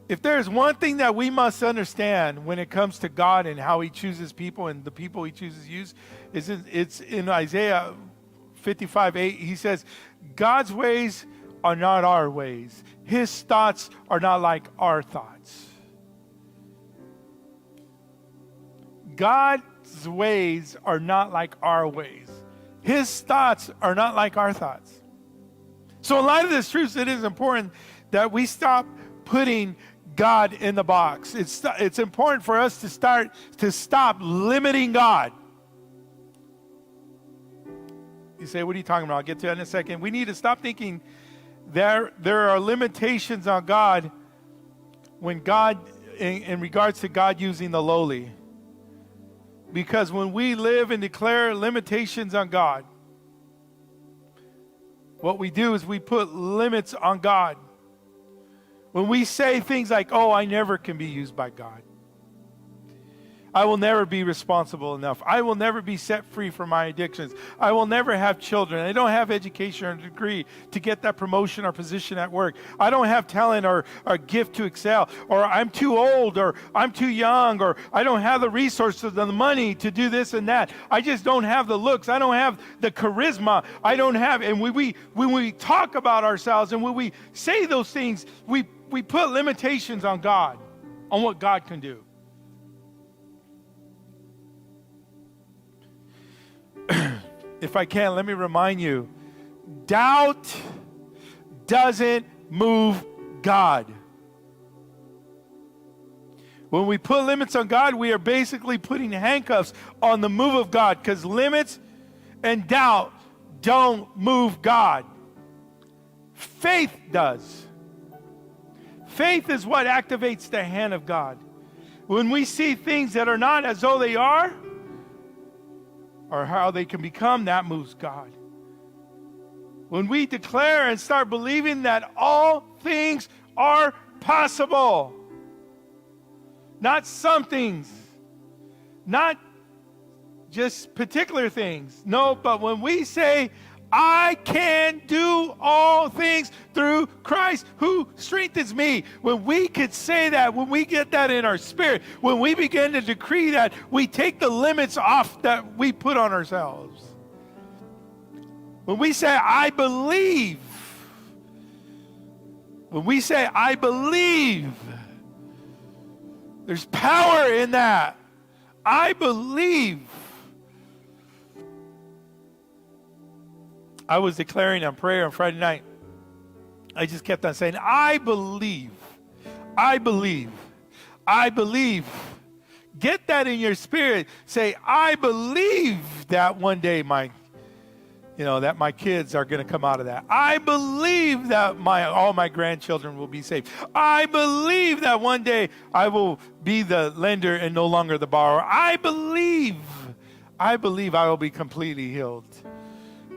If there's one thing that we must understand when it comes to God and how he chooses people and the people he chooses to use, it's in Isaiah 55:8. He says, God's ways are not our ways. His thoughts are not like our thoughts. God's ways are not like our ways. His thoughts are not like our thoughts. So in light of this truth, it is important that we stop putting God in the box. It's important for us to stop limiting God. You say, what are you talking about? I'll get to that in a second. We need to stop thinking there are limitations on God when God, in regards to God using the lowly. Because when we live and declare limitations on God, what we do is we put limits on God. When we say things like, oh, I never can be used by God. I will never be responsible enough. I will never be set free from my addictions. I will never have children. I don't have education or degree to get that promotion or position at work. I don't have talent or gift to excel. Or I'm too old, or I'm too young, or I don't have the resources or the money to do this and that. I just don't have the looks. I don't have the charisma. I don't have, and when we talk about ourselves and when we say those things, we put limitations on God, on what God can do. If I can, let me remind you, doubt doesn't move God. When we put limits on God, we are basically putting handcuffs on the move of God, because limits and doubt don't move God. Faith does. Faith is what activates the hand of God. When we see things that are not as though they are, or how they can become, that moves God. When we declare and start believing that all things are possible, not some things, not just particular things. No, but when we say, I can do all things through Christ who strengthens me. When we could say that, when we get that in our spirit, when we begin to decree that, we take the limits off that we put on ourselves. When we say, I believe, when we say, I believe, there's power in that. I believe. I was declaring on prayer on Friday night. I just kept on saying, I believe. I believe. I believe. Get that in your spirit. Say, I believe that one day my kids are going to come out of that. I believe that all my grandchildren will be saved. I believe that one day I will be the lender and no longer the borrower. I believe I will be completely healed.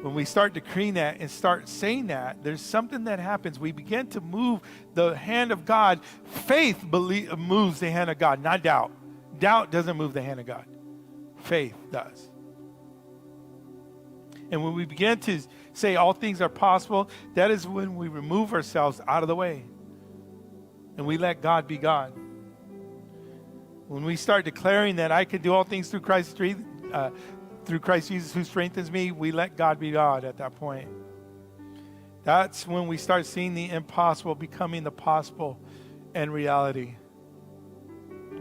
When we start decreeing that and start saying that, there's something that happens. We begin to move the hand of God. Faith moves the hand of God, not doubt. Doubt doesn't move the hand of God. Faith does. And when we begin to say all things are possible, that is when we remove ourselves out of the way. And we let God be God. When we start declaring that I can do all things through Christ Jesus who strengthens me, we let God be God at that point. That's when we start seeing the impossible becoming the possible and reality.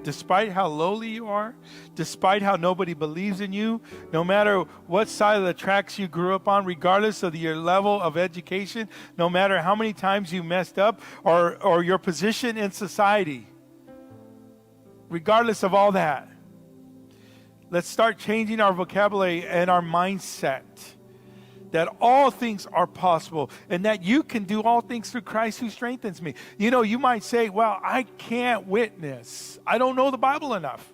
Despite how lowly you are, despite how nobody believes in you, no matter what side of the tracks you grew up on, regardless of your level of education, no matter how many times you messed up or your position in society, regardless of all that, let's start changing our vocabulary and our mindset that all things are possible and that you can do all things through Christ who strengthens me. You know, you might say, well, I can't witness. I don't know the Bible enough.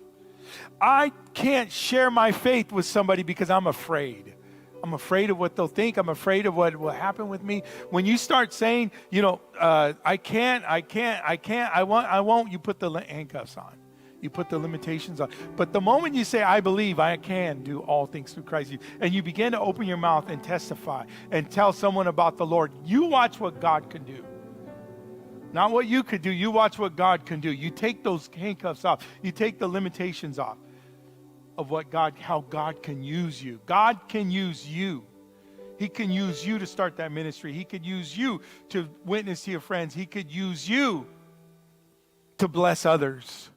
I can't share my faith with somebody because I'm afraid. I'm afraid of what they'll think. I'm afraid of what will happen with me. When you start saying, I can't, I won't, you put the handcuffs on. You put the limitations on. But the moment you say, I believe I can do all things through Christ, and you begin to open your mouth and testify and tell someone about the Lord, you watch what God can do. Not what you could do. You watch what God can do. You take those handcuffs off. You take the limitations off of how God can use you. God can use you. He can use you to start that ministry. He could use you to witness to your friends. He could use you to bless others.